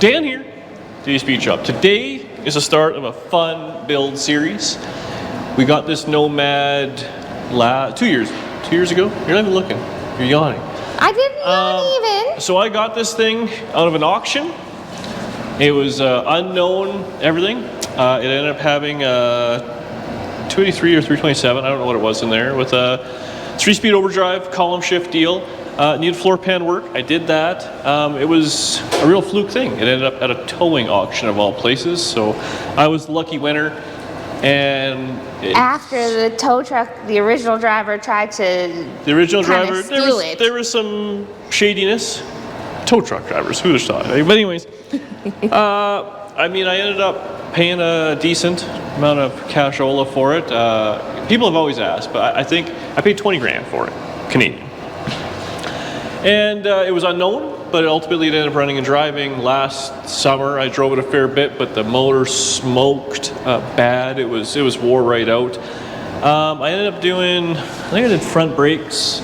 Dan here, Today's Speed Shop. Today is the start of a fun build series. We got this Nomad 2 years ago. You're not even looking. You're yawning. I didn't yawn even. So I got this thing out of an auction. It was unknown everything. It ended up having a 283 or 327. I don't know what it was in there, with a 3-speed overdrive column shift deal. Needed floor pan work. I did that. It was a real fluke thing. It ended up at a towing auction of all places. So I was the lucky winner. And after the tow truck, the original driver tried to steal it. There was some shadiness. Tow truck drivers, who'd have thought? But anyways, I mean, I ended up paying a decent amount of cashola for it. People have always asked, but I think I paid 20 grand for it, Canadian. And it was unknown, but ultimately it ended up running and driving. Last summer I drove it a fair bit, but the motor smoked bad. It was wore right out. I ended up doing, I think I did front brakes.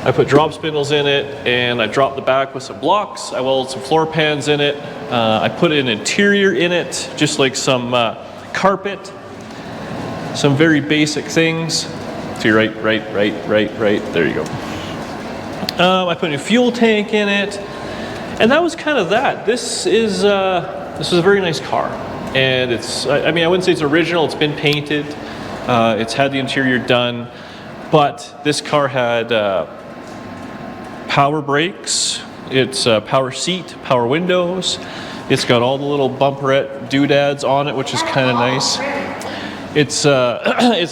I put drop spindles in it, and I dropped the back with some blocks. I welded some floor pans in it. I put an interior in it, just like some carpet, some very basic things. To your right, there you go. I put a new fuel tank in it, and that was kind of that. This is a very nice car, and I mean, I wouldn't say it's original. It's been painted. It's had the interior done, but this car had power brakes. It's power seat, power windows. It's got all the little bumperette doodads on it, which is kind of nice. It's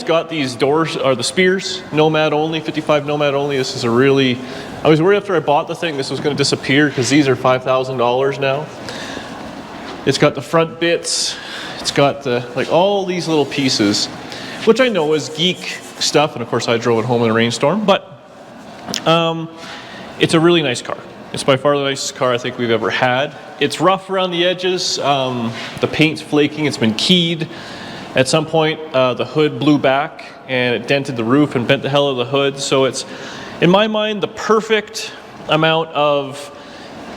got these doors, or the spears, Nomad only, 55 Nomad only. This is a really, I was worried after I bought the thing this was going to disappear, because these are $5,000 now. It's got the front bits. It's got like all these little pieces, which I know is geek stuff, and of course I drove it home in a rainstorm, but it's a really nice car. It's by far the nicest car I think we've ever had. It's rough around the edges. The paint's flaking. It's been keyed. At some point, the hood blew back and it dented the roof and bent the hell out of the hood. So it's, in my mind, the perfect amount of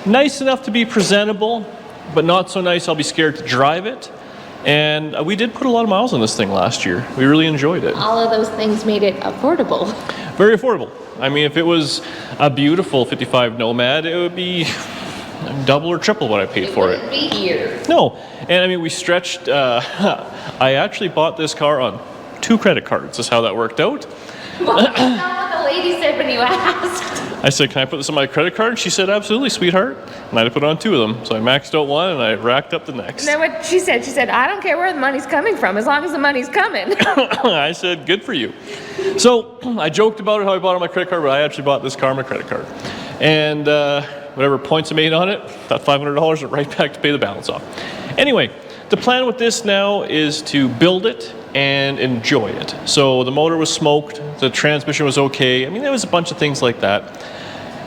nice enough to be presentable, but not so nice I'll be scared to drive it. And we did put a lot of miles on this thing last year. We really enjoyed it. All of those things made it affordable. Very affordable. I mean, if it was a beautiful 55 Nomad, it would be double or triple what I paid for it. It wouldn't be here. No, and I mean, we stretched, I actually bought this car on 2 credit cards. That's how that worked out. Well, that's not what the lady said when you asked. I said, can I put this on my credit card? She said, absolutely, sweetheart. And I had to put on 2 of them. So I maxed out one and I racked up the next. And then what she said, I don't care where the money's coming from, as long as the money's coming. I said, good for you. So I joked about it, how I bought it on my credit card, but I actually bought this car on my credit card. And whatever points I made on it, that $500 went right back to pay the balance off. Anyway, the plan with this now is to build it and enjoy it. So the motor was smoked, the transmission was okay. I mean, there was a bunch of things like that.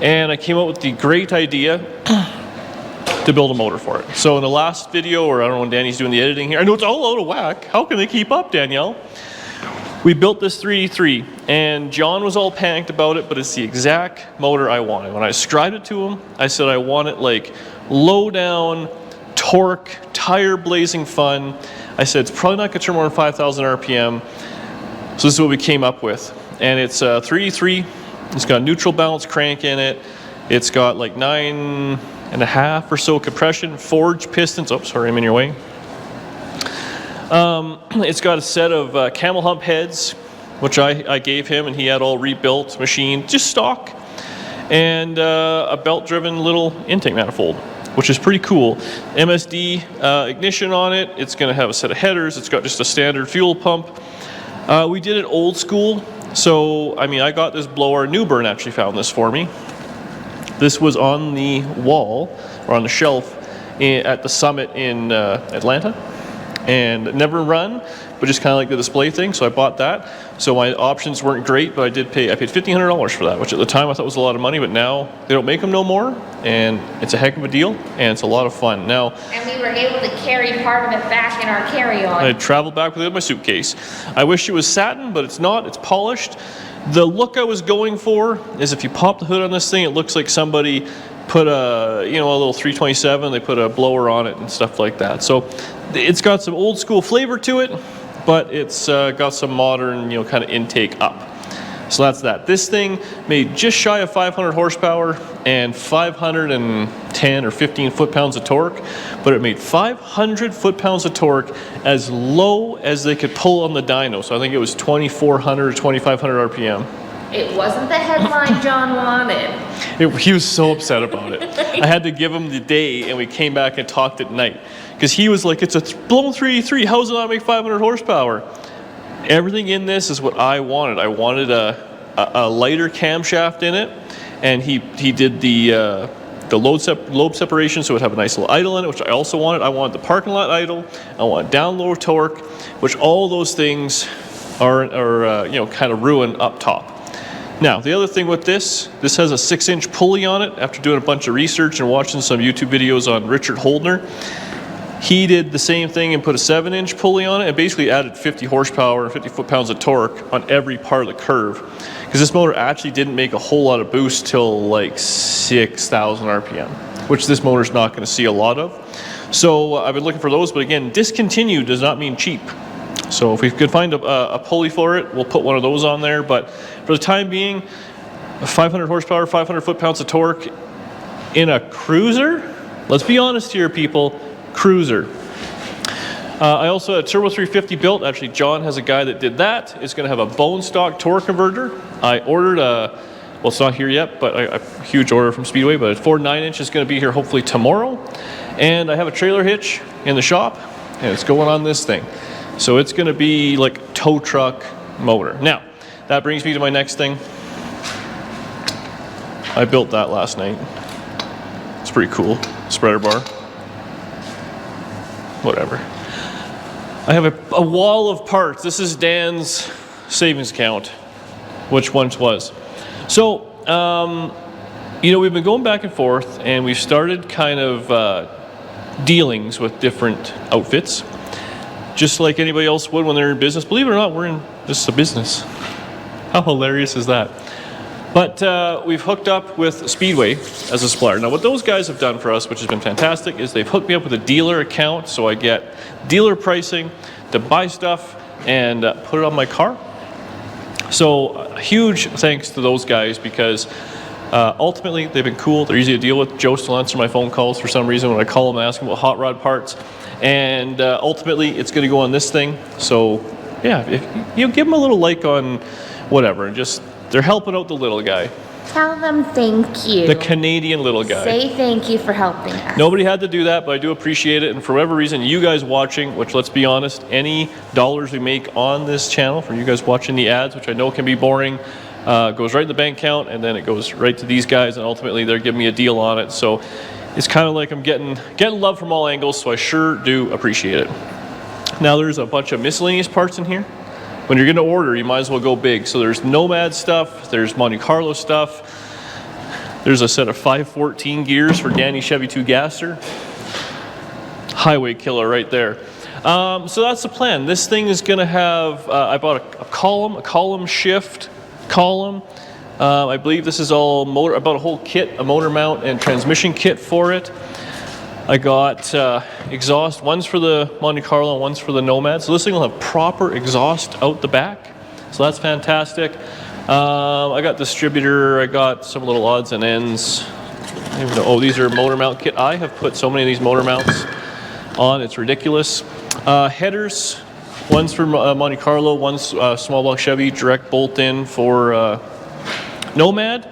And I came up with the great idea to build a motor for it. So in the last video, or I don't know when Danny's doing the editing here, I know it's all out of whack. How can they keep up, Danielle? We built this 383, and John was all panicked about it, but it's the exact motor I wanted. When I described it to him, I said I want it like low down, torque, tire blazing fun. I said it's probably not going to turn more than 5,000 RPM. So this is what we came up with. And it's a 383. It's got a neutral balance crank in it. It's got like 9.5 or so compression, forged pistons. Oh, sorry, I'm in your way. It's got a set of camel hump heads, which I gave him, and he had all rebuilt, machined, just stock, and a belt-driven little intake manifold, which is pretty cool. MSD ignition on it. It's going to have a set of headers. It's got just a standard fuel pump. We did it old school, so I mean, I got this blower. Newburn actually found this for me. This was on the wall, or on the shelf, at the summit in Atlanta. And never run, but just kind of like the display thing, so I bought that. So my options weren't great, but I paid $1,500 for that, which at the time I thought was a lot of money, but now they don't make them no more, and it's a heck of a deal, and it's a lot of fun. Now, and we were able to carry part of it back in our carry-on. I traveled back with it in my suitcase. I wish it was satin, but it's not. It's polished. The look I was going for is if you pop the hood on this thing, it looks like somebody put a little 327. They put a blower on it and stuff like that. So it's got some old school flavor to it, but it's got some modern, kind of intake up. So that's that. This thing made just shy of 500 horsepower and 510 or 15 foot-pounds of torque, but it made 500 foot-pounds of torque as low as they could pull on the dyno. So I think it was 2,400 or 2,500 RPM. It wasn't the headline John wanted. He was so upset about it. I had to give him the day, and we came back and talked at night. Because he was like, it's a blown 383, how's it not make 500 horsepower? Everything in this is what I wanted. I wanted a lighter camshaft in it, and he did the lobe separation, so it would have a nice little idle in it, which I also wanted. I wanted the parking lot idle. I wanted down low torque, which all those things are kind of ruined up top. Now, the other thing with this has a 6-inch pulley on it. After doing a bunch of research and watching some YouTube videos on Richard Holdner, he did the same thing and put a 7-inch pulley on it and basically added 50 horsepower and 50 foot-pounds of torque on every part of the curve. Because this motor actually didn't make a whole lot of boost till like 6,000 RPM, which this motor's not going to see a lot of. So I've been looking for those, but again, discontinued does not mean cheap. So if we could find a pulley for it, we'll put one of those on there. But for the time being, 500 horsepower, 500 foot-pounds of torque in a cruiser? Let's be honest here, people. Cruiser. I also had a Turbo 350 built. Actually, John has a guy that did that. It's going to have a bone stock torque converter. I ordered well, it's not here yet, but a huge order from Speedway, but a 4 9-inch is going to be here hopefully tomorrow. And I have a trailer hitch in the shop, and it's going on this thing. So it's going to be like a tow truck motor. Now, that brings me to my next thing. I built that last night. It's pretty cool. Spreader bar. Whatever. I have a wall of parts. This is Dan's savings account, which once was. So, we've been going back and forth, and we've started kind of dealings with different outfits, just like anybody else would when they're in business. Believe it or not, we're in just a business. How hilarious is that? But we've hooked up with Speedway as a supplier. Now, what those guys have done for us, which has been fantastic, is they've hooked me up with a dealer account, so I get dealer pricing to buy stuff and put it on my car. So huge thanks to those guys, because ultimately they've been cool. They're easy to deal with. Joe still answers my phone calls for some reason when I call him and ask him about hot rod parts. And ultimately, it's going to go on this thing. So yeah, if you give them a little like on whatever, and just they're helping out the little guy. Tell them thank you. The Canadian little guy. Say thank you for helping us. Nobody had to do that, but I do appreciate it. And for whatever reason, you guys watching, which let's be honest, any dollars we make on this channel from you guys watching the ads, which I know can be boring, goes right in the bank account, and then it goes right to these guys, and ultimately they're giving me a deal on it. So it's kind of like I'm getting love from all angles, so I sure do appreciate it. Now there's a bunch of miscellaneous parts in here. When you're going to order, you might as well go big. So there's Nomad stuff, there's Monte Carlo stuff, there's a set of 514 gears for Danny Chevy 2 Gasser. Highway killer right there. So that's the plan. This thing is going to have, I bought a column shift column. I believe this is all motor, about a whole kit, a motor mount and transmission kit for it. I got exhaust, one's for the Monte Carlo, one's for the Nomad. So this thing will have proper exhaust out the back. So that's fantastic. I got distributor, I got some little odds and ends. I don't even know. Oh, these are motor mount kit. I have put so many of these motor mounts on, it's ridiculous. Headers, one's for Monte Carlo, one's small block Chevy, direct bolt in for Nomad.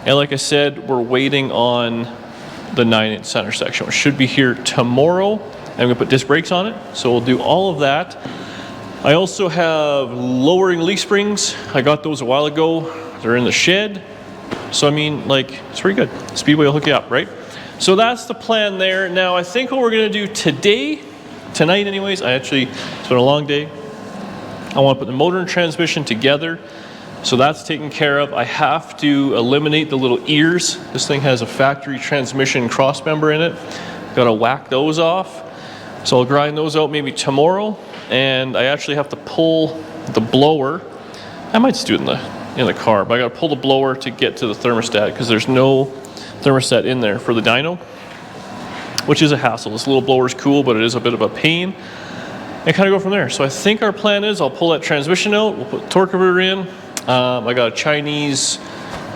And like I said, we're waiting on the 9-inch center section, which should be here tomorrow. I'm going to put disc brakes on it, so we'll do all of that. I also have lowering leaf springs. I got those a while ago. They're in the shed. So I mean, like, it's pretty good. Speedway will hook you up, right? So that's the plan there. Now, I think what we're going to do tonight anyways, it's been a long day. I want to put the motor and transmission together. So that's taken care of. I have to eliminate the little ears. This thing has a factory transmission cross member in it. Got to whack those off. So I'll grind those out maybe tomorrow. And I actually have to pull the blower. I might just do it in the car, but I got to pull the blower to get to the thermostat because there's no thermostat in there for the dyno, which is a hassle. This little blower is cool, but it is a bit of a pain. And kind of go from there. So I think our plan is I'll pull that transmission out, we'll put the torque converter in. I got a Chinese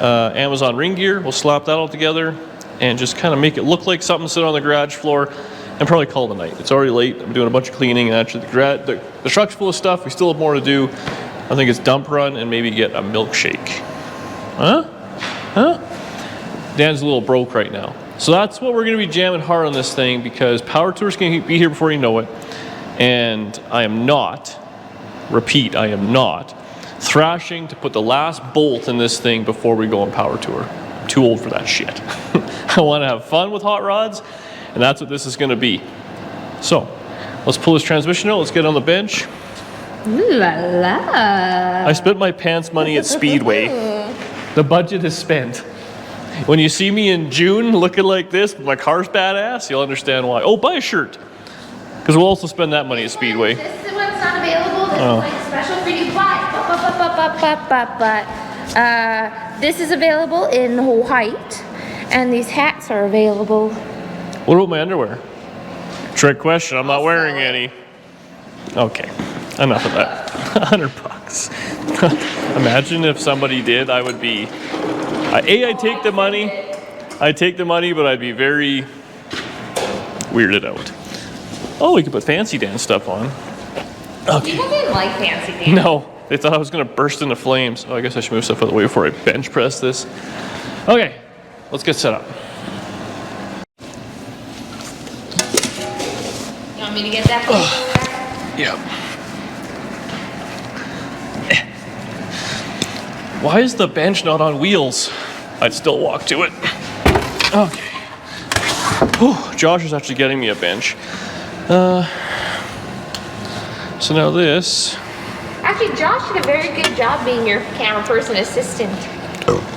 Amazon ring gear. We'll slap that all together and just kind of make it look like something sitting on the garage floor and probably call it a night. It's already late. I'm doing a bunch of cleaning, and actually the truck's full of stuff. We still have more to do. I think it's dump run and maybe get a milkshake. Huh? Dan's a little broke right now. So that's what we're going to be jamming hard on this thing, because Power Tour's going to be here before you know it. And I am not, repeat, I am not thrashing to put the last bolt in this thing before we go on Power Tour. I'm too old for that shit. I want to have fun with hot rods, and that's what this is going to be. So let's pull this transmission out. Let's get on the bench. Ooh la la. I spent my pants money at Speedway. The budget is spent. When you see me in June looking like this, but my car's badass, you'll understand why. Oh, buy a shirt. Because we'll also spend that money at Speedway. This is one's not available. This is like special for you. But this is available in white, and these hats are available. What about my underwear? Trick question. I'm not wearing any. Okay, enough of that. $100. Imagine if somebody did. I would be. I'd take the money. I'd take the money, but I'd be very weirded out. Oh, we could put fancy dance stuff on. Okay. People didn't like fancy dance. No, they thought I was going to burst into flames. Oh, I guess I should move stuff out of the way before I bench press this. Okay, let's get set up. You want me to get that? Yeah. Why is the bench not on wheels? I'd still walk to it. Okay. Whew, Josh is actually getting me a bench. So now this. Actually, Josh did a very good job being your camera person assistant.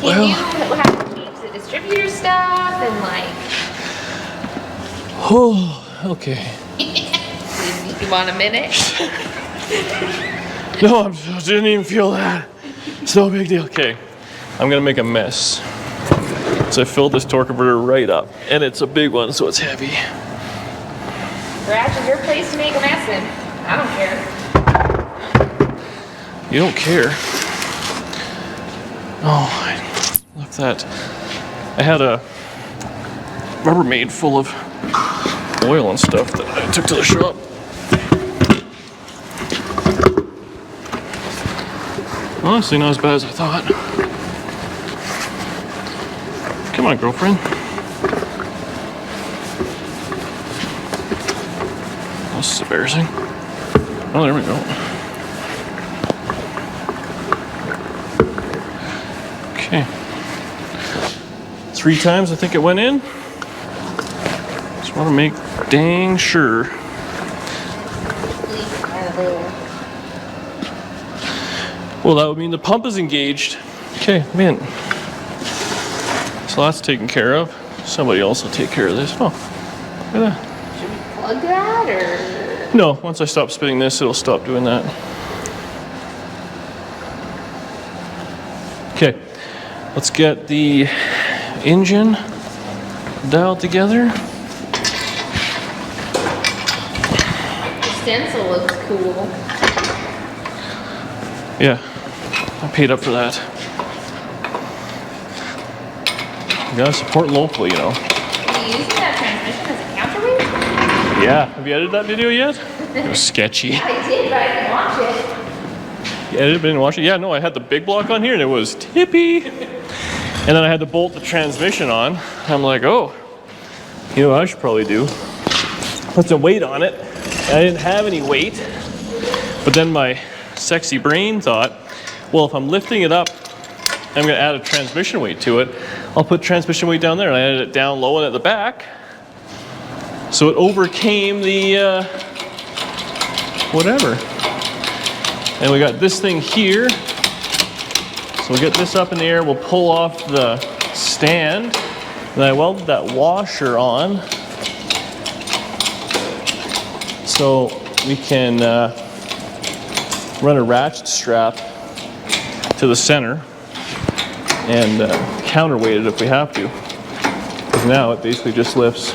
He knew how to change the distributor stuff and like. Oh, okay. You want a minute? No, I didn't even feel that. It's no big deal. Okay, I'm gonna make a mess. So I filled this torque converter right up, and it's a big one, so it's heavy. Garage is your place to make a mess in. I don't care. You don't care. Oh, I left that. I had a Rubbermaid full of oil and stuff that I took to the shop. Honestly, not as bad as I thought. Come on, girlfriend. This is embarrassing. Oh, there we go. Okay. 3 times I think it went in. Just want to make dang sure. Well, that would mean the pump is engaged. Okay, I'm in. So that's taken care of. Somebody else will take care of this. Oh, look at that. Should we plug that or? No, once I stop spinning this, it'll stop doing that. Okay, let's get the engine dialed together. The stencil looks cool. Yeah, I paid up for that. You gotta support locally, you know. Are you using that transmission as a counterweight? Yeah, have you edited that video yet? It was sketchy. I did, but I didn't watch it. You edited it but didn't watch it? Yeah, no, I had the big block on here and it was tippy. And then I had to bolt the transmission on. I'm like, oh, you know what I should probably do? Put some weight on it. And I didn't have any weight. But then my sexy brain thought, well, if I'm lifting it up, I'm gonna add a transmission weight to it. I'll put transmission weight down there, and I added it down low and at the back. So it overcame the, whatever. And we got this thing here. So we'll get this up in the air, we'll pull off the stand. Then I welded that washer on. So we can run a ratchet strap to the center and counterweight it if we have to. now it basically just lifts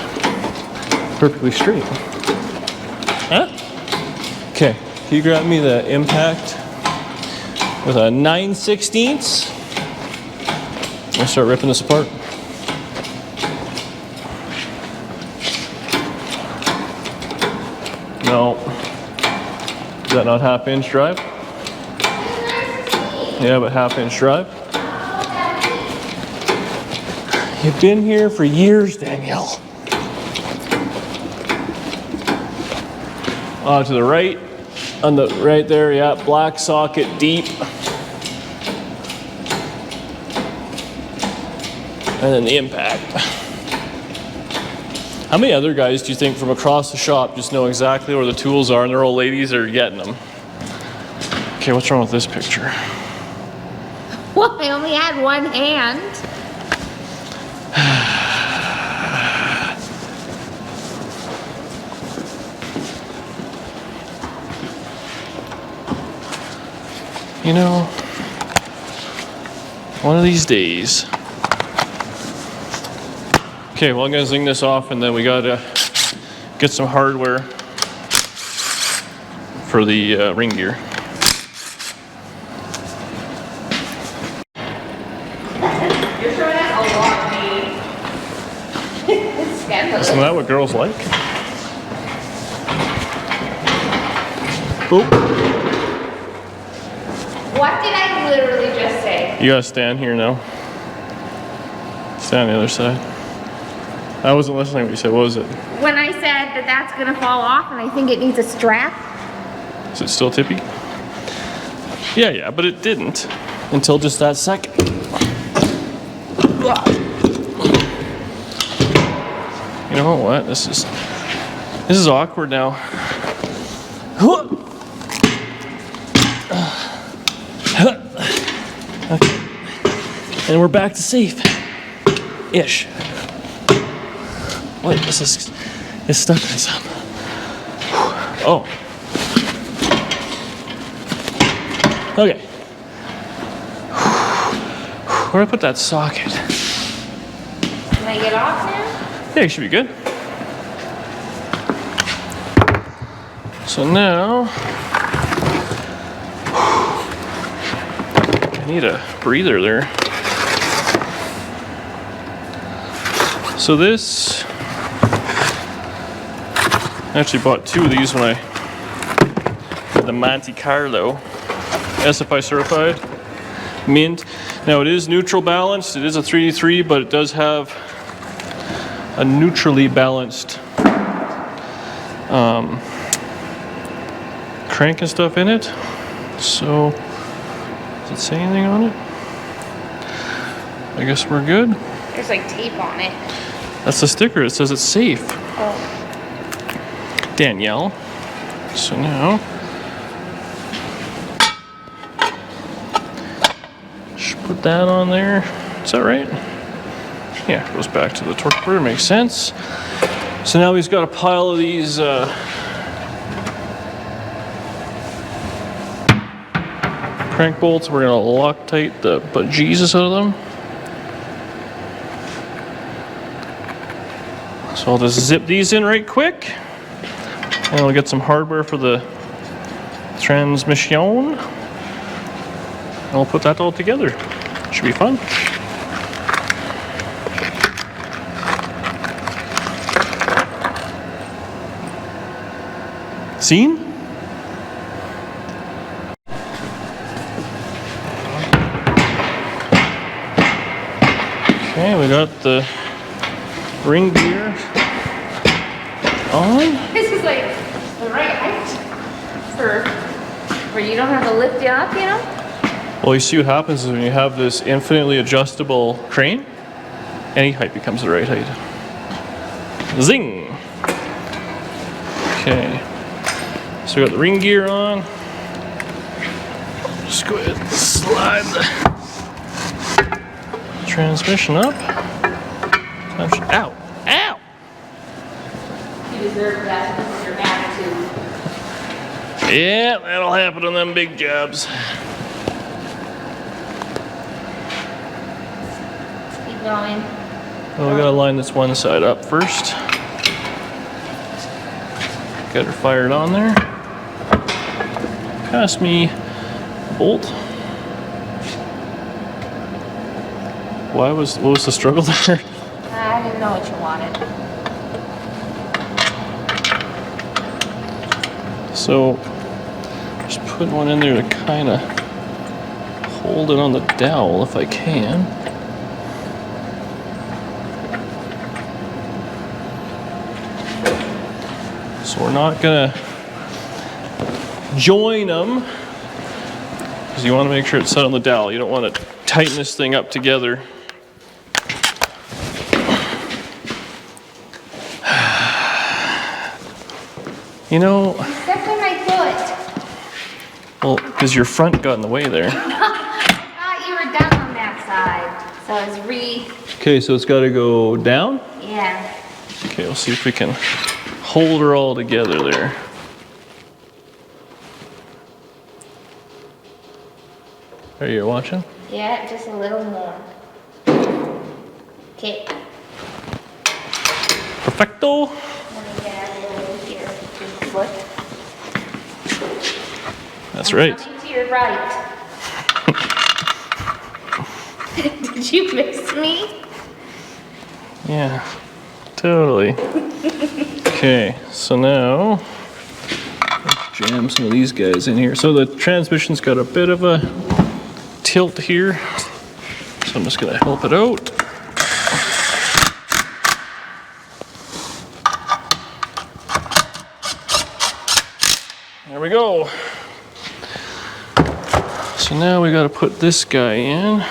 perfectly straight. Huh? Okay, can you grab me the impact with a 9/16? I'll start ripping this apart. No. Is that not half-inch drive? Yeah, but half-inch drive. You've been here for years, Danielle. To the right, on the right there, yeah, black socket, deep. And then the impact. How many other guys do you think from across the shop just know exactly where the tools are and they're old ladies that are getting them? Okay, what's wrong with this picture? Well, I only had one hand. You know, one of these days. Okay, well, I'm gonna zing this off and then we gotta get some hardware for the ring gear. You're showing us a lot, Nate. It's scandalous. Isn't that what girls like? Oop. What did I literally just say? You gotta stand here now. Stand on the other side. I wasn't listening to what you said. What was it? When I said that that's gonna fall off and I think it needs a strap. Is it still tippy? Yeah, but it didn't until just that second. You know what? This is awkward now. Okay. And we're back to safe-ish. What? This is stuck in some. Oh. Okay. Where do I put that socket? Can I get off now? Yeah, it should be good. So now I need a breather there. So this, I actually bought 2 of these when I did the Monte Carlo SFI certified mint. Now it is neutral balanced. It is a 3D3, but it does have a neutrally balanced crank and stuff in it. So does it say anything on it? I guess we're good. There's like tape on it. That's the sticker. It says it's safe. Oh. Danielle. So now just put that on there. Is that right? Yeah, it goes back to the torque converter. Makes sense. So now he's got a pile of these crank bolts. We're gonna Loctite the bejesus out of them. So I'll just zip these in right quick, and we'll get some hardware for the transmission, and we'll put that all together. Should be fun. Scene? Okay, we got the ring gear on. This is like the right height for where you don't have to lift it up, you know? Well, you see what happens is when you have this infinitely adjustable crane, any height becomes the right height. Zing! Okay, so we got the ring gear on. Just go ahead and slide the transmission up. Ow! Ow! You deserve that because of your attitude. Yeah, that'll happen on them big jobs. Keep going. Well, we gotta line this one side up first. Get her fired on there. Pass me bolt. What was the struggle there? I didn't know what you wanted. So, just putting one in there to kind of hold it on the dowel if I can. So we're not gonna join them because you want to make sure it's set on the dowel. You don't want to tighten this thing up together. You know. Stepped on my foot. Well, because your front got in the way there. I thought you were done on that side, so I was Okay, so it's got to go down? Yeah. Okay, we'll see if we can hold her all together there. Are you watching? Yeah, just a little more. Okay. Perfecto. Let me get out of the way here. Look. That's right. Coming to your right. Did you miss me? Yeah, totally. Okay, so now let's jam some of these guys in here. So the transmission's got a bit of a tilt here, so I'm just gonna help it out. There we go. So now we gotta put this guy in.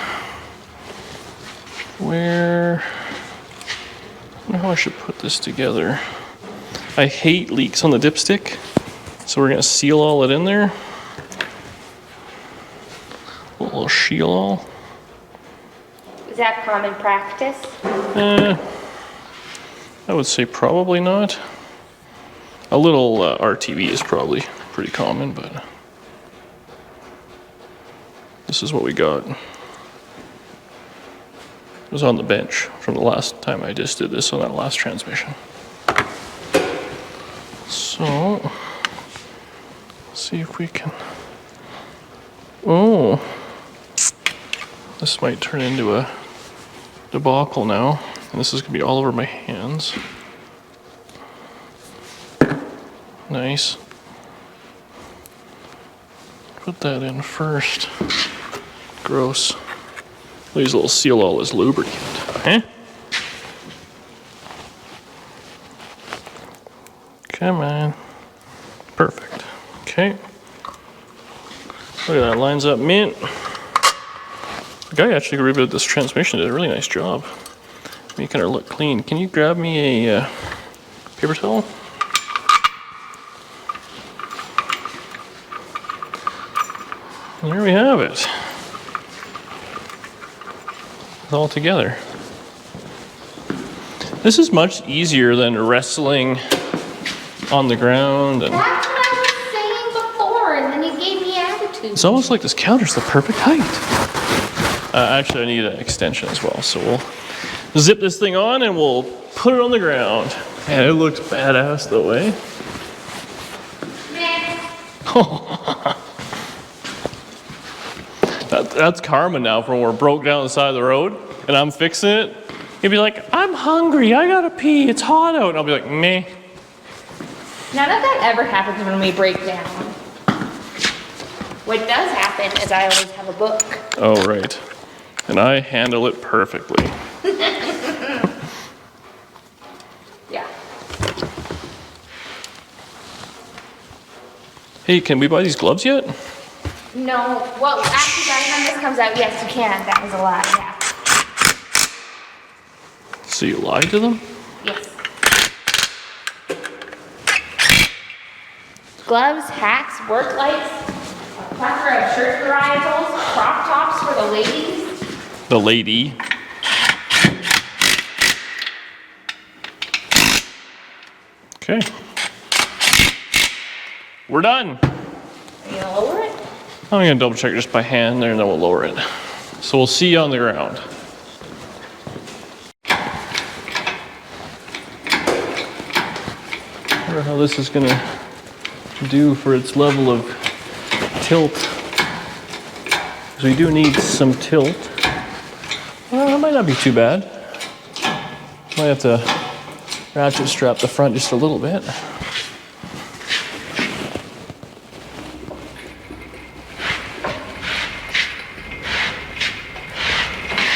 Where, I don't know how I should put this together. I hate leaks on the dipstick, so we're gonna seal all it in there. A little seal all. Is that common practice? I would say probably not. A little RTV is probably pretty common, but this is what we got. It was on the bench from the last time I just did this on that last transmission. So, let's see if we can. Oh, this might turn into a debacle now, and this is gonna be all over my hands. Nice. Put that in first. Gross. Use a little seal all as lubricant. Eh? Come on. Perfect. Okay. Look at that, lines up mint. The guy actually who reviewed this transmission did a really nice job making her look clean. Can you grab me a paper towel? And there we have it. It's all together. This is much easier than wrestling on the ground. And That's what I was saying before, and then you gave me attitude. it's almost like this counter's the perfect height. Actually, I need an extension as well, so we'll zip this thing on and we'll put it on the ground. And it looks badass though, eh? That's karma now from when we're broke down the side of the road and I'm fixing it. He'd be like, I'm hungry, I gotta pee, it's hot out. And I'll be like, meh. None of that ever happens when we break down. What does happen is I always have a book. Oh, right. And I handle it perfectly. Yeah. Hey, can we buy these gloves yet? No, well, actually, by the time this comes out, yes, you can. That was a lie, yeah. So you lied to them? Yes. Gloves, hats, work lights, a plethora of shirt varietals, crop tops for the ladies. The lady. Okay. We're done. Are you gonna lower it? I'm gonna double check just by hand there and then we'll lower it. So we'll see you on the ground. wonder how this is gonna do for its level of tilt. Because we do need some tilt. Well, that might not be too bad. Might have to ratchet strap the front just a little bit.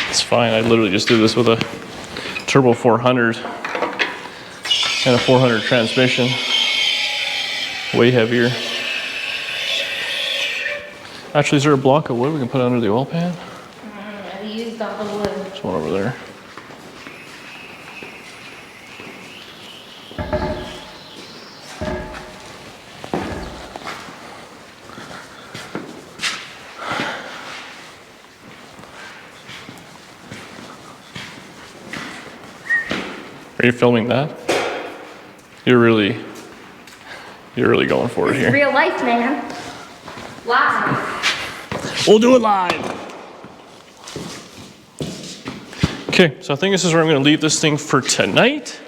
It's fine. I literally just did this with a turbo 400 and a 400 transmission. Way heavier. Actually, is there a block of wood we can put under the oil pan? I used all the wood. There's one over there. Are you filming that? You're really going for it here. Real life, man. Live. We'll do it live. Okay, so I think this is where I'm going to leave this thing for tonight.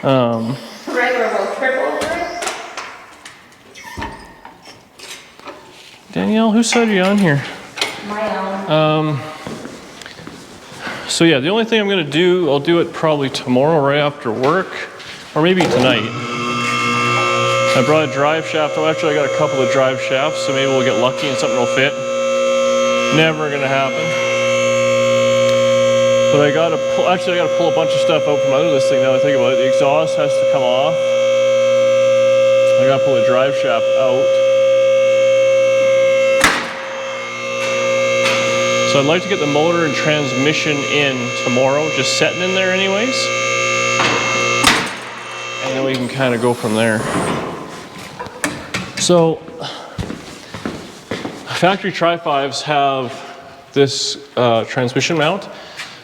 Regular road trip over it. Danielle, whose side are you on here? My own. So yeah, the only thing I'm going to do, I'll do it probably tomorrow right after work, or maybe tonight. I brought a drive shaft. Well, actually, I got a couple of drive shafts, so maybe we'll get lucky and something will fit. Never going to happen. But I got to pull a bunch of stuff out from under this thing now I think about it. The exhaust has to come off. I got to pull the drive shaft out. So I'd like to get the motor and transmission in tomorrow, just setting in there anyways. And then we can kind of go from there. So, factory Tri-5s have this transmission mount.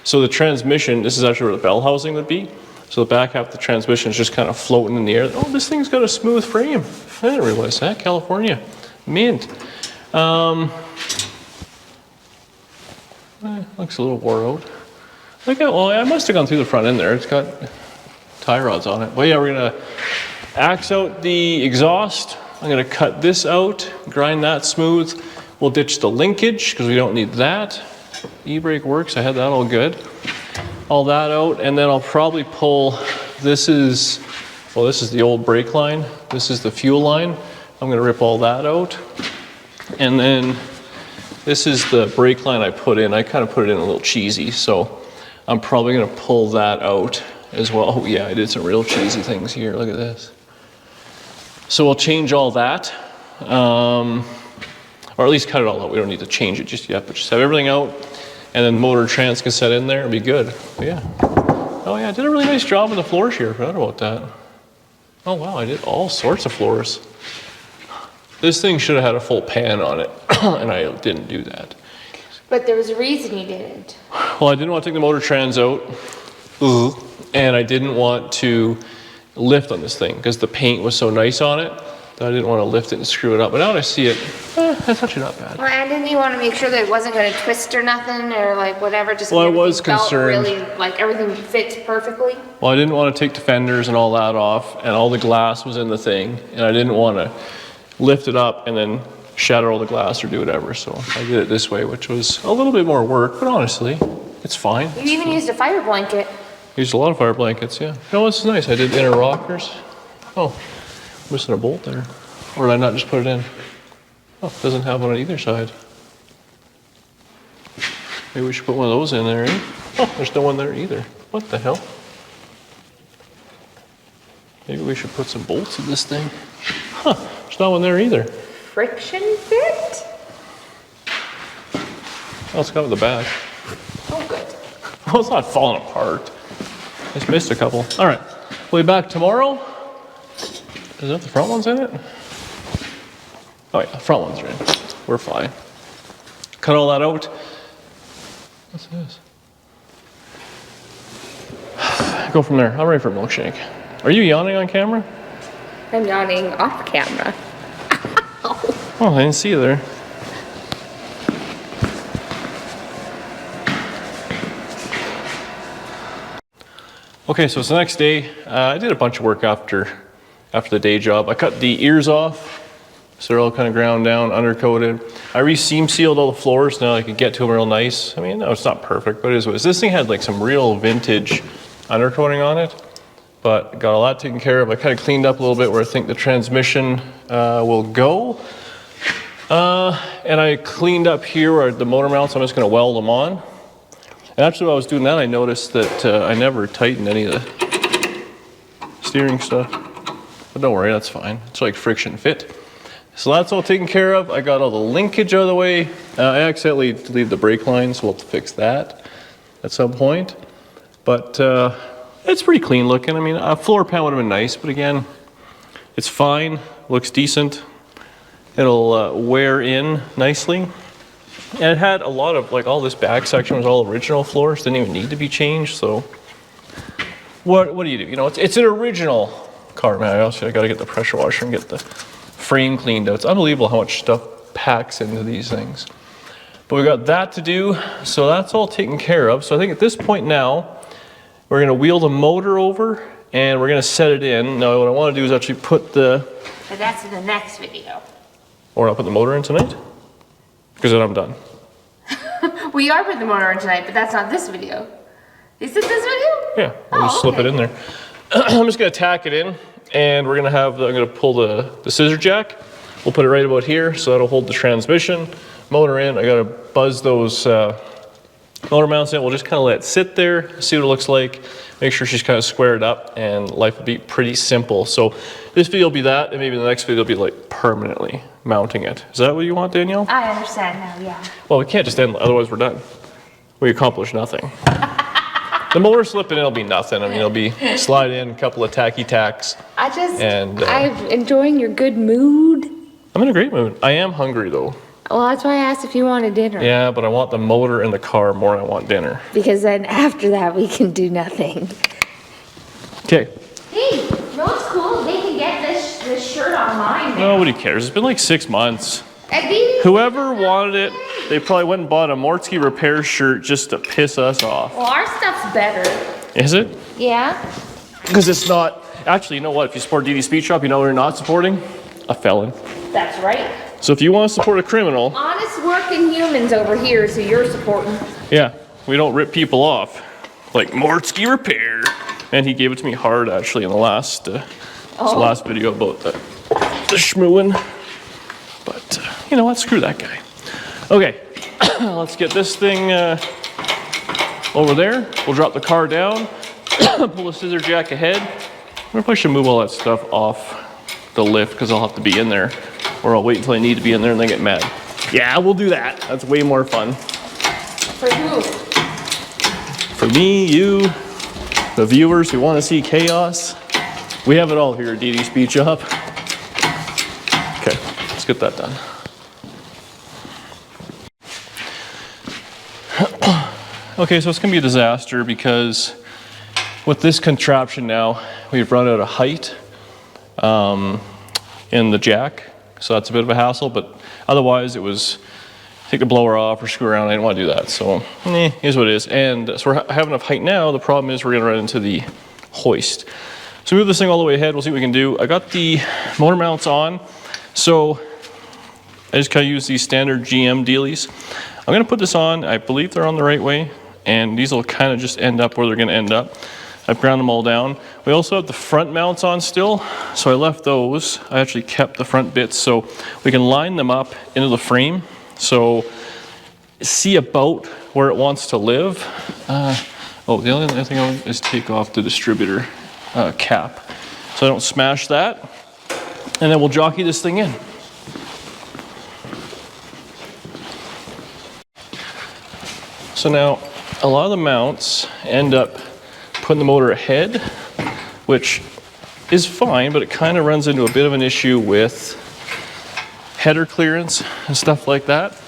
So the transmission, this is actually where the bell housing would be. So the back half of the transmission is just kind of floating in the air. Oh, this thing's got a smooth frame. I didn't realize that. California. Mint. Looks a little wore out. I must have gone through the front end there. It's got tie rods on it. But yeah, we're gonna axe out the exhaust. I'm gonna cut this out, grind that smooth. We'll ditch the linkage because we don't need that. E-brake works, I had that all good. All that out, and then I'll probably pull, this is the old brake line. This is the fuel line. I'm gonna rip all that out. And then this is the brake line I put in. I kind of put it in a little cheesy, so I'm probably gonna pull that out as well. Oh yeah, I did some real cheesy things here, look at this. So we'll change all that, or at least cut it all out. We don't need to change it just yet, but just have everything out, and then motor trans can set in there and be good. But yeah. Oh yeah, I did a really nice job with the floors here. I forgot about that. Oh wow, I did all sorts of floors. This thing should have had a full pan on it, and I didn't do that. But there was a reason you didn't. Well, I didn't want to take the motor trans out, and I didn't want to lift on this thing because the paint was so nice on it that I didn't want to lift it and screw it up. But now that I see it, that's actually not bad. Well, and didn't you want to make sure that it wasn't going to twist or nothing or like whatever? Just well, I was concerned. Really, like everything fits perfectly. Well, I didn't want to take the fenders and all that off, and all the glass was in the thing, and I didn't want to lift it up and then shatter all the glass or do whatever. So I did it this way, which was a little bit more work, but honestly, it's fine. You even used a fire blanket. Used a lot of fire blankets, yeah. No, this is nice. I did inner rockers. Oh, missing a bolt there. Or did I not just put it in? Oh, it doesn't have one on either side. Maybe we should put one of those in there, eh? Oh, there's no one there either. What the hell? Maybe we should put some bolts in this thing. Huh, there's not one there either. Friction fit? Oh, it's got with the back. Oh, good. Well, it's not falling apart. I just missed a couple. All right, we'll be back tomorrow. Is that the front ones in it? Oh yeah, the front ones are in. We're fine. Cut all that out. What's this? Go from there. I'm ready for a milkshake. Are you yawning on camera? I'm yawning off camera. Oh, I didn't see you there. Okay, so it's the next day. I did a bunch of work after after the day job. I cut the ears off, so they're all kind of ground down, undercoated. I re-seam sealed all the floors, now I can get to them real nice. I mean, no, it's not perfect, but it is what it is. This thing had like some real vintage undercoating on it, but got all that taken care of. I kind of cleaned up a little bit where I think the transmission will go. And I cleaned up here where the motor mounts, I'm just gonna weld them on. And actually while I was doing that, I noticed that I never tightened any of the steering stuff. But don't worry, that's fine. It's like friction fit. So that's all taken care of. I got all the linkage out of the way. I accidentally deleted the brake line, so we'll have to fix that at some point. But it's pretty clean looking. I mean, a floor pan would have been nice, but again, it's fine, looks decent. It'll wear in nicely. And it had a lot of, like all this back section was all original floors, didn't even need to be changed, so. What do? You know, it's an original car, man. I gotta get the pressure washer and get the frame cleaned out. It's unbelievable how much stuff packs into these things. But we got that to do, so that's all taken care of. So I think at this point now, we're gonna wheel the motor over and we're gonna set it in. Now what I wanna do is actually put the... But that's in the next video. Or I'll put the motor in tonight? Because then I'm done. We are putting the motor in tonight, but that's not this video. Is it this video? Yeah, we'll just slip it in there. I'm just gonna tack it in, and we're gonna have, I'm gonna pull the scissor jack. We'll put it right about here, so that'll hold the transmission. Motor in, I gotta buzz those motor mounts in. We'll just kind of let it sit there, see what it looks like. Make sure she's kind of squared up, and life will be pretty simple. So this video will be that, and maybe the next video will be like permanently mounting it. Is that what you want, Danielle? I understand now, yeah. Well, we can't just end, otherwise we're done. We accomplish nothing. The motor slipping in will be nothing. I mean, it'll be slide in, a couple of tacky tacks. I'm enjoying your good mood. I'm in a great mood. I am hungry though. Well, that's why I asked if you wanted dinner. Yeah, but I want the motor in the car more than I want dinner. Because then after that, we can do nothing. Okay. Hey, no, it's cool. They can get this shirt online now. Nobody cares. It's been like 6 months. Adidas. Whoever wanted it, they probably went and bought a Mortsky Repair shirt just to piss us off. Well, our stuff's better. Is it? Yeah. Because it's not... Actually, you know what? If you support DD Speed Shop, you know what you're not supporting? A felon. That's right. So if you want to support a criminal... Honest working humans over here, so you're supporting. Yeah, we don't rip people off. Like Mortsky Repair. And he gave it to me hard, actually, in the last last video about the schmooing. But, you know what? Screw that guy. Okay, let's get this thing over there. We'll drop the car down, pull the scissor jack ahead. I probably should move all that stuff off the lift because I'll have to be in there. Or I'll wait until I need to be in there and then get mad. Yeah, we'll do that. That's way more fun. For who? For me, you, the viewers who want to see chaos. We have it all here at DD Speed Shop. Okay, let's get that done. Okay, so it's gonna be a disaster because with this contraption now, we've run out of height in the jack. So that's a bit of a hassle, but otherwise it was take the blower off or screw around. I didn't want to do that, so here's what it is. And so we're having enough height now. The problem is we're gonna run into the hoist. So move this thing all the way ahead. We'll see what we can do. I got the motor mounts on, so I just kind of use these standard GM dealies. I'm gonna put this on. I believe they're on the right way, and these will kind of just end up where they're gonna end up. I've ground them all down. We also have the front mounts on still, so I left those. I actually kept the front bits so we can line them up into the frame. So see about where it wants to live. The only other thing I'll do is take off the distributor cap so I don't smash that. And then we'll jockey this thing in. So now a lot of the mounts end up putting the motor ahead, which is fine, but it kind of runs into a bit of an issue with header clearance and stuff like that.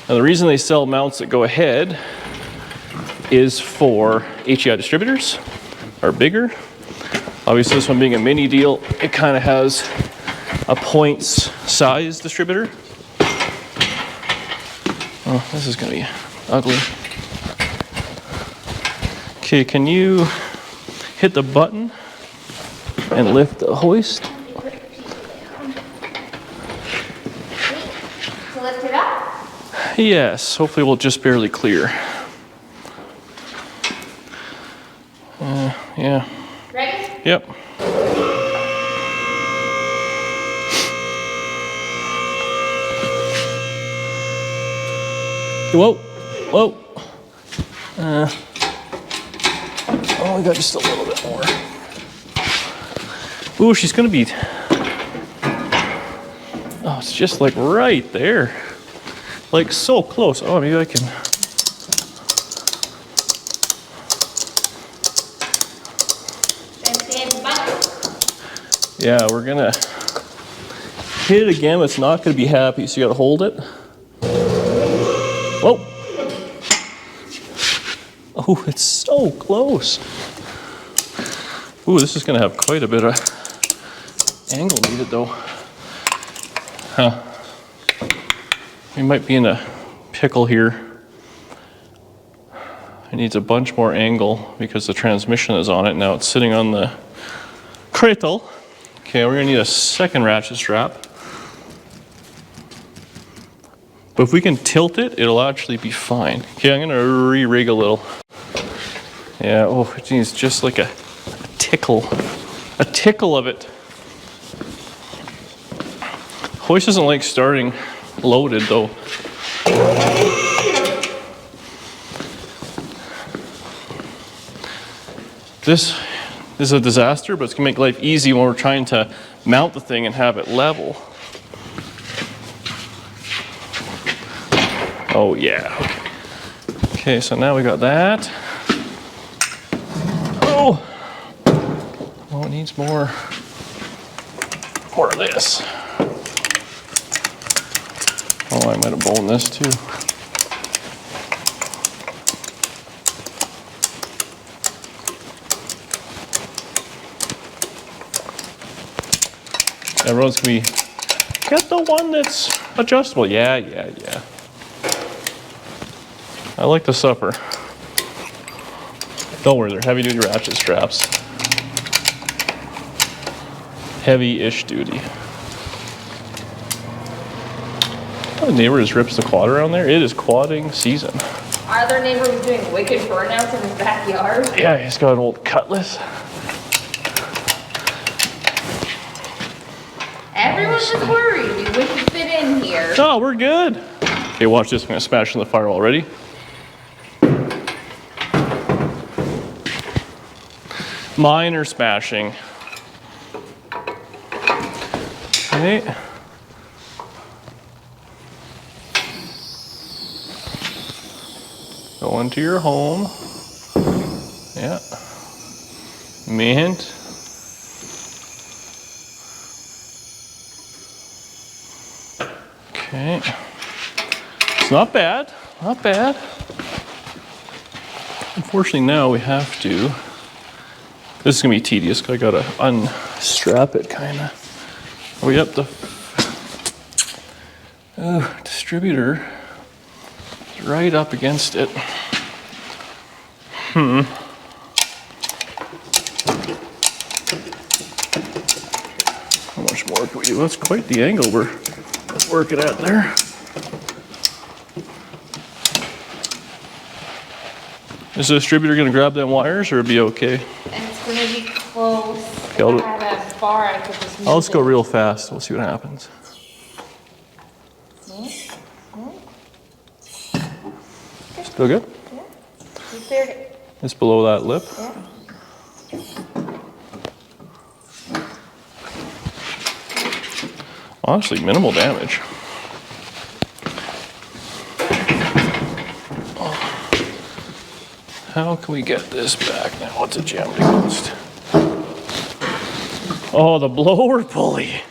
Now the reason they sell mounts that go ahead is for HEI distributors, are bigger. Obviously this one being a mini deal, it kind of has a points size distributor. Oh, this is gonna be ugly. Okay, can you hit the button and lift the hoist? Put to lift it up? Yes, hopefully we'll just barely clear. Yeah. Ready? Yep. Whoa, whoa. Oh, we got just a little bit more. Ooh, she's gonna be. Oh, it's just like right there. Like so close. Oh, maybe I can. Yeah, we're gonna hit it again, but it's not gonna be happy, so you gotta hold it. Whoa! Oh, it's so close. Ooh, this is gonna have quite a bit of angle needed though. Huh. We might be in a pickle here. It needs a bunch more angle because the transmission is on it. Now it's sitting on the cradle. Okay, we're gonna need a second ratchet strap. But if we can tilt it, it'll actually be fine. Okay, I'm gonna re-rig a little. Yeah, oh, it needs just like a tickle of it. Hoist doesn't like starting loaded though. This is a disaster, but it's gonna make life easy when we're trying to mount the thing and have it level. Oh yeah. Okay, so now we got that. Oh, oh, it needs more of this. Oh, I might have boned this too. Everyone's gonna be, get the one that's adjustable. Yeah. I like the supper. Don't worry, they're heavy duty ratchet straps. Heavy-ish duty. Oh, the neighbor just rips the quad around there. It is quadding season. Our other neighbor was doing wicked burnouts in his backyard. Yeah, he's got an old Cutlass. Everyone was worried we wouldn't fit in here. Oh, we're good. Okay, watch this. I'm gonna smash in the firewall. Ready? Minor smashing. Okay. Go into your home. Yeah. Mint. Okay. It's not bad. Not bad. Unfortunately, now we have to. This is gonna be tedious because I gotta unstrap it, kinda. Are we up the distributor? Is right up against it. How much more can we do? That's quite the angle we're working at there. Is the distributor gonna grab them wires or be okay? It's gonna be close. Okay, if I had a bar, I could just move I'll just go it. real fast. We'll see what happens. Still good? Yeah. You cleared it. It's below that lip. Yeah. Honestly, minimal damage. How can we get this back now? What's it jammed against? Oh, the blower pulley.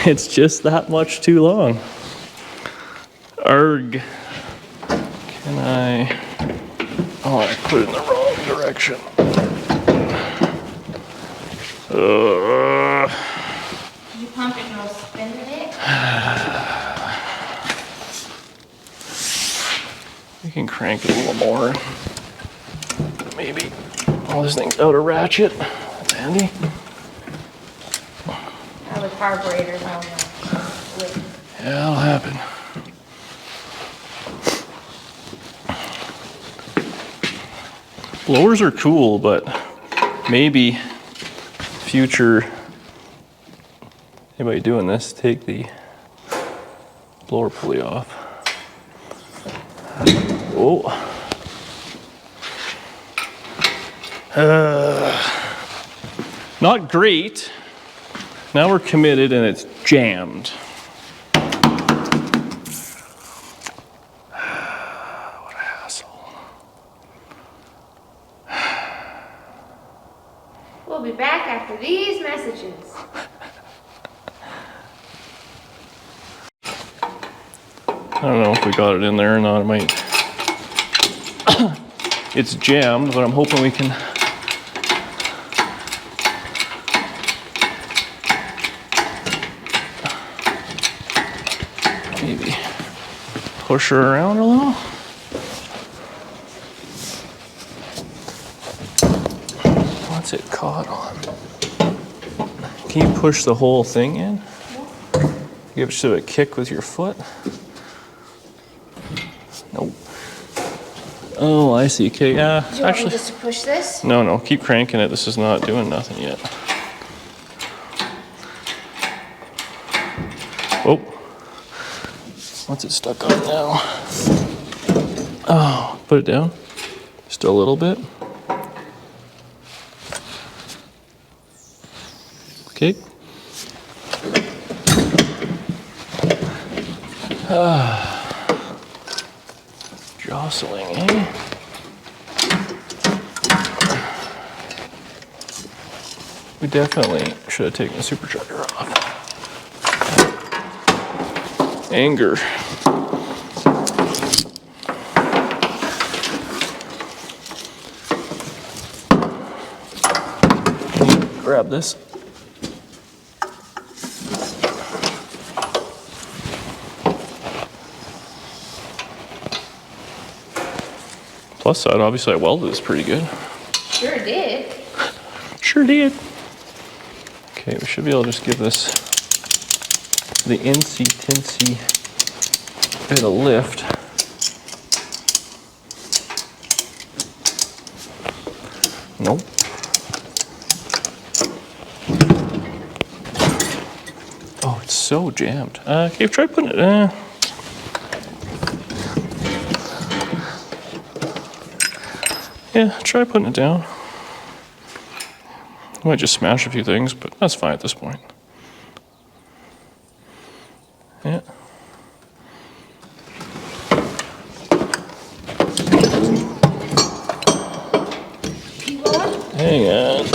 It's just that much too long. Arg. Can I? Oh, I put it in the wrong direction. Did you pump it and it'll spin in it? We can crank it a little more. Maybe. Oh, this thing's out of ratchet. That's handy. I would carburetor on the lid. Yeah, that'll happen. Blowers are cool, but maybe future anybody doing this, take the blower pulley off. Oh. Not great. Now we're committed and it's jammed. What a hassle. We'll be back after these messages. I don't know if we got it in there or not. It might. It's jammed, but I'm hoping we can. Maybe push her around a little. What's it caught on? Can you push the whole thing in? Give it just a kick with your foot. Nope. Oh, I see. Okay, yeah. Do you want me just to push this? No, keep cranking it. This is not doing nothing yet. Oh. What's it stuck on now? Oh, put it down. Just a little bit. Okay. Jostling, eh? We definitely should have taken the supercharger off. Anger. Grab this. Plus side, obviously I welded this pretty good. Sure did. Sure did. Okay, we should be able to just give this the insy-tinsy bit of lift. Nope. Oh, it's so jammed. Okay, try putting it. Yeah, try putting it down. I might just smash a few things, but that's fine at this point. Yeah. Keep going? Hang on.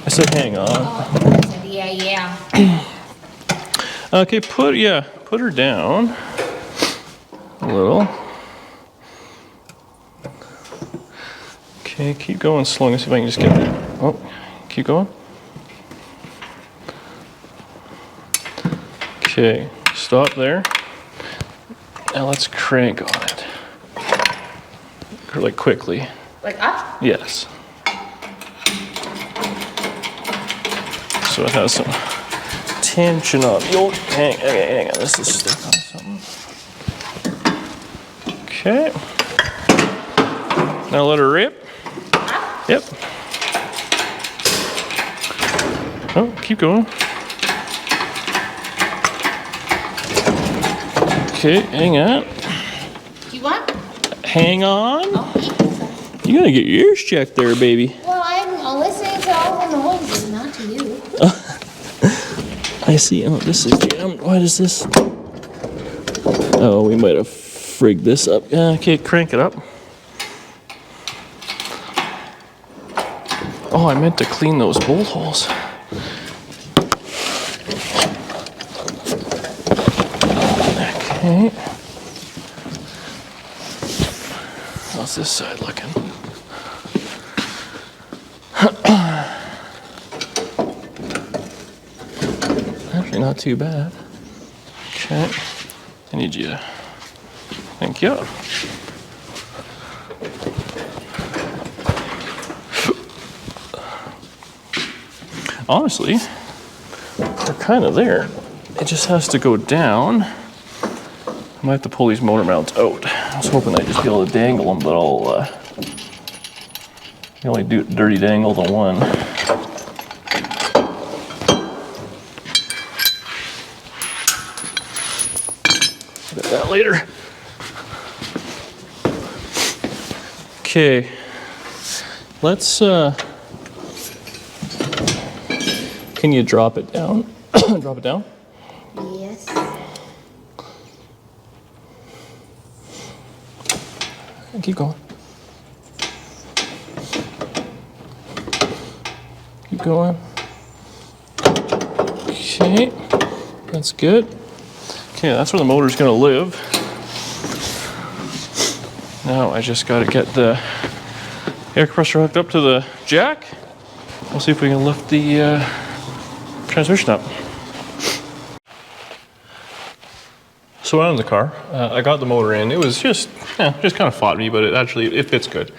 I said hang on. Oh, yeah. Okay, put her down a little. Okay, keep going slow. Let's see if I can just get there. Oh, keep going. Okay, stop there. Now let's crank on it. Like quickly. Like up? Yes. So it has some tension on. Hang on. This is stuck on something. Okay. Now let her rip. Yep. Oh, keep going. Okay, hang on. You want? Hang on. Oh, You gotta get your ears checked there, baby. well, I'm listening to all the noises, not to you. I see. Oh, this is jammed. Why does this? Oh, we might have frigged this up. Yeah, okay, crank it up. Oh, I meant to clean those bolt holes. Okay. How's this side looking? Actually, not too bad. Okay. I need you to. Thank you. honestly, they're kind of there. It just has to go down. I might have to pull these motor mounts out. I was hoping I'd just be able to dangle them, but I'll only do dirty dangle the one. Look at that later. Okay, let's, can you drop it down? Drop it down? Yes. And keep going. Keep going. Okay, that's good. Okay, that's where the motor's gonna live. Now I just gotta get the air compressor hooked up to the jack. We'll see if we can lift the transmission up. So I'm in the car. I got the motor in. It was just kind of fought me, but it fits good.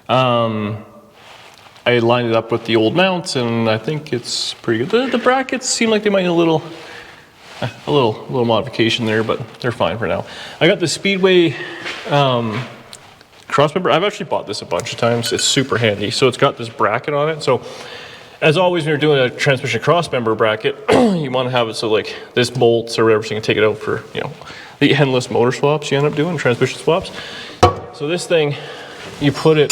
I lined it up with the old mounts, and I think it's pretty good. The brackets seem like they might need a little modification there, but they're fine for now. I got the Speedway crossmember. I've actually bought this a bunch of times. It's super handy. So it's got this bracket on it. So as always, when you're doing a transmission crossmember bracket, you want to have it so like this bolts or whatever, so you can take it out for, you know, the endless motor swaps you end up doing, transmission swaps. So this thing, you put it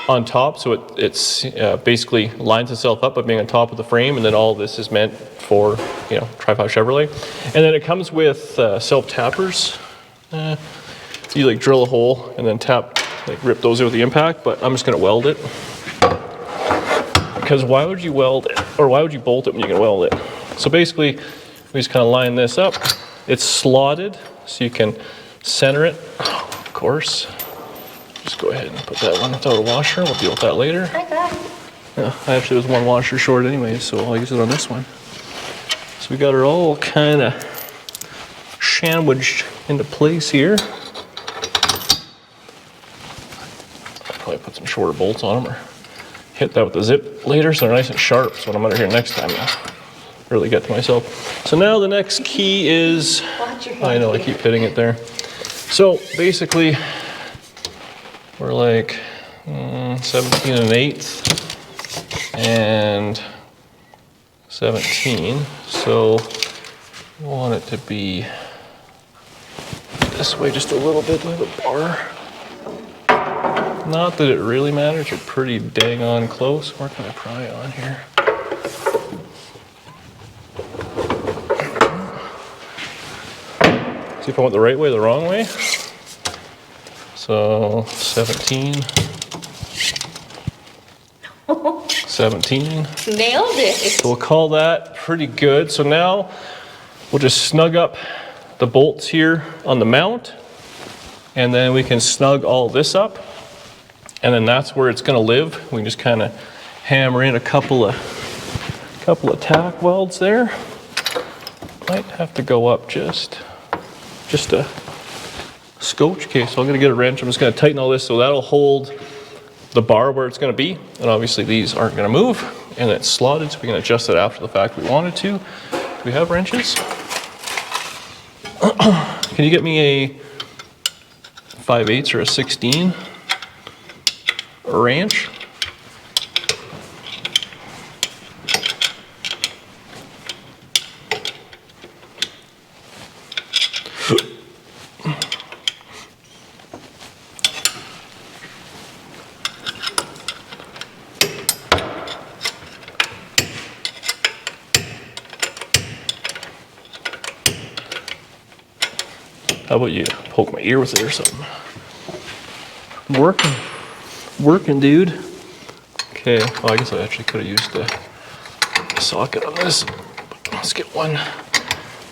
on top, so it's basically lines itself up by being on top of the frame, and then all this is meant for, you know, Tri-5 Chevrolet. And then it comes with self-tappers. You like drill a hole and then tap, like rip those out with the impact, but I'm just gonna weld it. Because why would you weld it, or why would you bolt it when you can weld it? So basically, we just kind of line this up. It's slotted, so you can center it, of course. Just go ahead and put that one without a washer. We'll deal with that later. I got it. Yeah, I actually was one washer short anyway, so I'll use it on this one. So we got her all kind of sandwiched into place here. I'll probably put some shorter bolts on them, or hit that with the zip later so they're nice and sharp, so when I'm under here next time I'll really get to myself. So now the next key is, I know I keep hitting it there. So basically we're like 17 1/8 and 17. So we want it to be this way just a little bit with a bar. Not that it really matters, you're pretty dang on close. Where can I pry on here? See if I went the right way or the wrong way. So 17. 17. Nailed it. So we'll call that pretty good. So now we'll just snug up the bolts here on the mount, and then we can snug all this up. And then that's where it's gonna live. We can just kind of hammer in a couple of tack welds there. Might have to go up just a scotch. Okay, so I'm gonna get a wrench. I'm just gonna tighten all this so that'll hold the bar where it's gonna be. And obviously these aren't gonna move, and it's slotted, so we can adjust it after the fact if we wanted to. Do we have wrenches? Can you get me a 5/8 or a 16? Wrench? How about you poke my ear with it or something? Working, dude. Okay, well, I guess I actually could have used the socket on this. But let's get one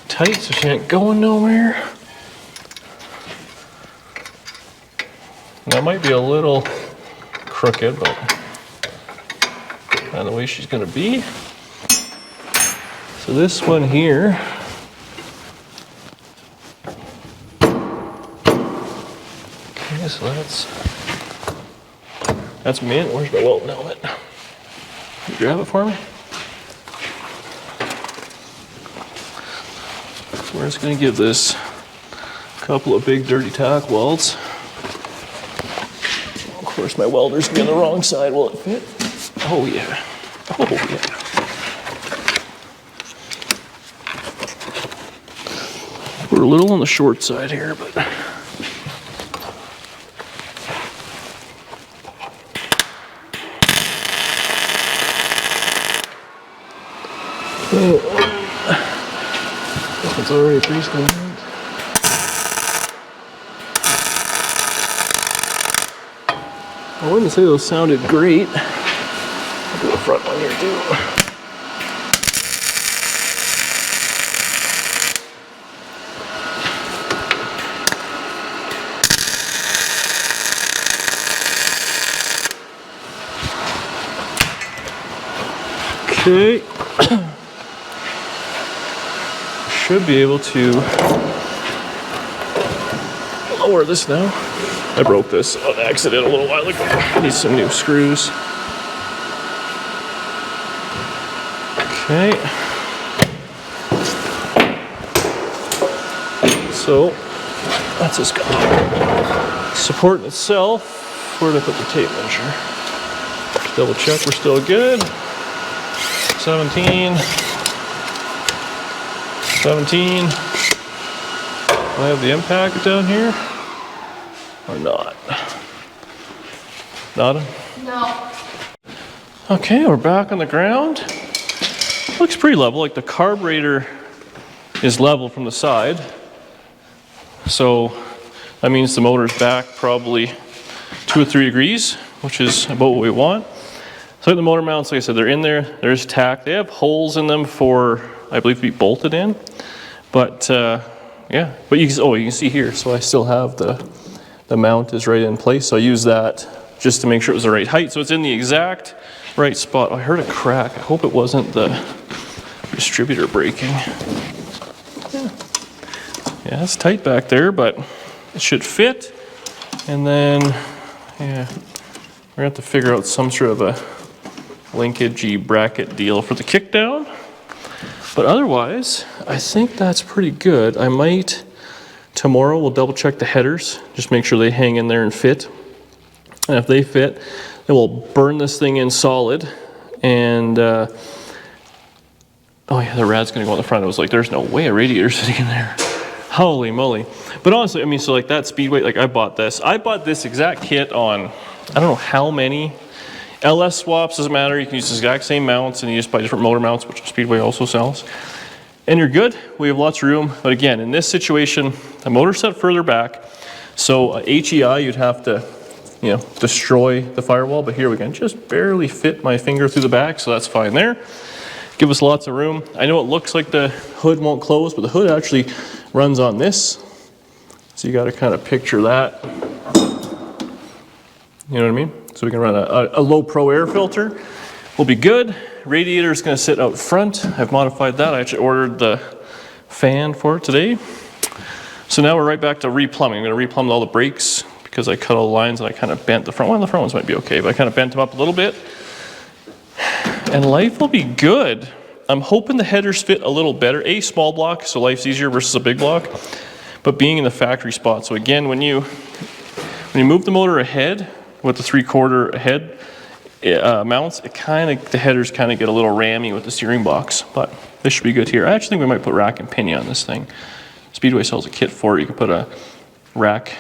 tight so she ain't going nowhere. That might be a little crooked, but kind of the way she's gonna be. So this one here, okay, so that's mint. Where's my welding helmet? Can you grab it for me? So we're just going to give this a couple of big dirty tack welds. Of course, my welder's going to be on the wrong side. Will it fit? Oh yeah. Oh yeah. We're a little on the short side here, but this one's already pretty clean. I wouldn't say those sounded great. I'll do the front one here too. Okay. Should be able to lower this now. I broke this on accident a little while ago. I need some new screws. Okay. So that's just got support itself. Where did I put the tape measure? Double check we're still good. 17. 17. Do I have the impact down here? Or not? Nada? No. Okay, we're back on the ground. Looks pretty level, like the carburetor is level from the side. So that means the motor's back probably 2 or 3 degrees, which is about what we want. So the motor mounts, like I said, they're in there. There's tack. They have holes in them for, I believe, to be bolted in. But yeah, but you can see here. So I still have the mount is right in place. So I use that just to make sure it was the right height. So it's in the exact right spot. Oh, I heard a crack. I hope it wasn't the distributor breaking. Yeah, it's tight back there, but it should fit. And then, yeah, we're gonna have to figure out some sort of a linkagey bracket deal for the kickdown. But otherwise, I think that's pretty good. I might, tomorrow we'll double check the headers, just make sure they hang in there and fit. And if they fit, then we'll burn this thing in solid. And, oh yeah, the rad's gonna go on the front. I was like, there's no way a radiator's sitting in there. Holy moly. But honestly, I mean, so like that Speedway, like I bought this exact kit on, I don't know how many LS swaps, doesn't matter. You can use the exact same mounts and you just buy different motor mounts, which Speedway also sells. And you're good. We have lots of room. But again, in this situation, the motor's set further back. So HEI, you'd have to, you know, destroy the firewall. But here we can just barely fit my finger through the back. So that's fine there. Give us lots of room. I know it looks like the hood won't close, but the hood actually runs on this. So you got to kind of picture that. You know what I mean? So we can run a low pro air filter. We'll be good. Radiator is going to sit out front. I've modified that. I actually ordered the fan for it today. So now we're right back to replumbing. I'm going to replumb all the brakes because I cut all the lines and I kind of bent the front. Well, the front ones might be okay, but I kind of bent them up a little bit. And life will be good. I'm hoping the headers fit a little better. A small block, so life's easier versus a big block. But being in the factory spot. So again, when you move the motor ahead with the 3/4 head mounts, the headers kind of get a little rammy with the steering box. But this should be good here. I actually think we might put rack and pinion on this thing. Speedway sells a kit for it. You can put a rack,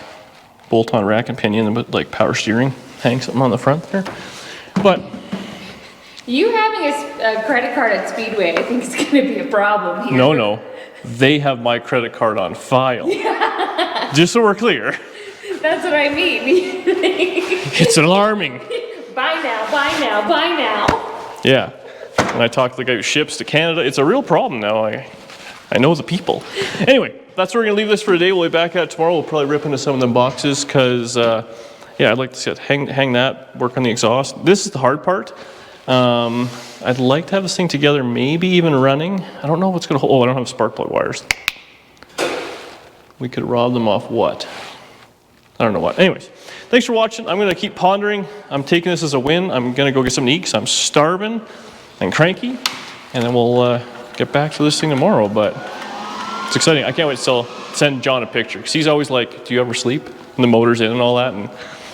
bolt-on rack and pinion, and put like power steering, hang something on the front there. But You having a credit card at Speedway, I think is going to be a problem here. no, they have my credit card on file. Just so we're clear. That's what I mean. It's alarming. Buy now, buy now, buy now. Yeah. When I talk to the guy who ships to Canada, it's a real problem now. I know the people. Anyway, that's where we're going to leave this for today. We'll be back at it tomorrow. We'll probably rip into some of them boxes because, yeah, I'd like to see it. Hang that, work on the exhaust. This is the hard part. I'd like to have this thing together, maybe even running. I don't know what's going to hold. Oh, I don't have spark plug wires. We could rob them off what? I don't know what. Anyways, thanks for watching. I'm going to keep pondering. I'm taking this as a win. I'm going to go get something to eat because I'm starving and cranky. And then we'll get back to this thing tomorrow. But It's exciting. I can't wait to send John a picture because he's always like, "Do you ever sleep?" And the motor's in and all that. And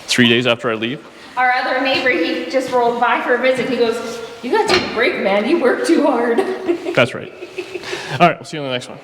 3 days after I leave. Our other neighbor, he just rolled by for a visit. He goes, "You gotta take a break, man. You work too hard." That's right. All right, we'll see you on the next one.